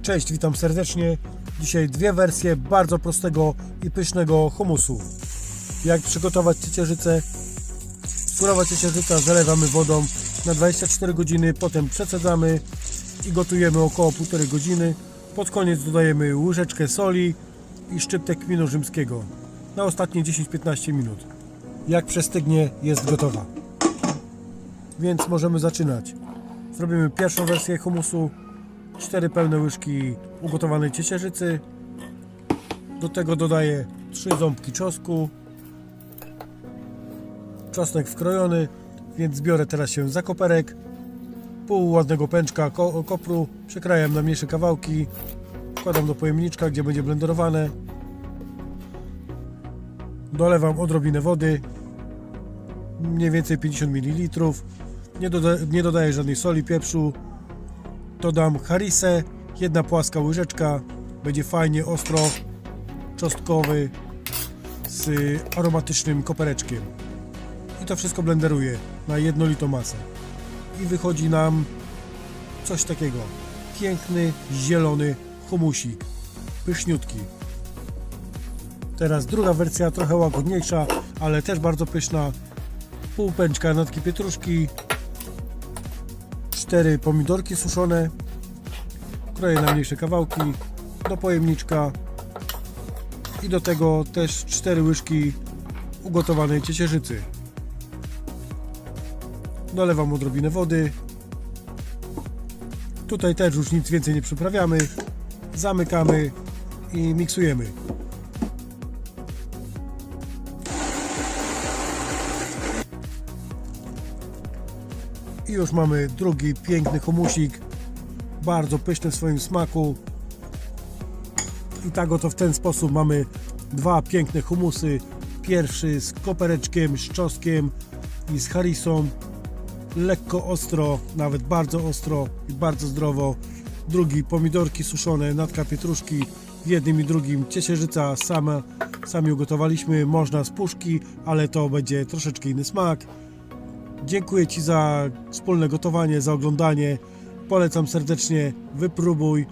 Cześć, witam serdecznie. Dzisiaj dwie wersje bardzo prostego i pysznego humusu. Jak przygotować ciecierzycę? Surowa ciecierzyca zalewamy wodą na 24 godziny, potem przecedzamy i gotujemy około 1,5 godziny. Pod koniec dodajemy łyżeczkę soli i szczyptek kminu rzymskiego na ostatnie 10-15 minut. Jak przestygnie, jest gotowa. Więc możemy zaczynać. Zrobimy pierwszą wersję humusu. 4 pełne łyżki ugotowanej ciecierzycy. Do tego dodaję 3 ząbki czosnku. Czosnek wkrojony, więc biorę teraz się za koperek. Pół ładnego pęczka kopru przekrajam na mniejsze kawałki. Wkładam do pojemniczka, gdzie będzie blenderowane. Dolewam odrobinę wody, mniej więcej 50 ml. Nie dodaję żadnej soli, pieprzu. Dodam harissę, 1 płaska łyżeczka. Będzie fajnie ostro czosnkowy z aromatycznym kopereczkiem. I to wszystko blenderuję na jednolitą masę. I wychodzi nam coś takiego. Piękny, zielony humusik. Pyszniutki. Teraz druga wersja, trochę łagodniejsza, ale też bardzo pyszna. Pół pęczka natki pietruszki. 4 pomidorki suszone. Kroję na mniejsze kawałki. Do pojemniczka. I do tego też 4 łyżki ugotowanej ciecierzycy. Dolewam odrobinę wody. Tutaj też już nic więcej nie przyprawiamy. Zamykamy i miksujemy. I już mamy drugi piękny humusik. Bardzo pyszny w swoim smaku. I tak oto w ten sposób mamy dwa piękne humusy. Pierwszy z kopereczkiem, z czosnkiem i z harissą. Lekko ostro, nawet bardzo ostro i bardzo zdrowo. Drugi pomidorki suszone, natka pietruszki. W jednym i drugim ciecierzyca sami ugotowaliśmy. Można z puszki, ale to będzie troszeczkę inny smak. Dziękuję Ci za wspólne gotowanie, za oglądanie. Polecam serdecznie, wypróbuj.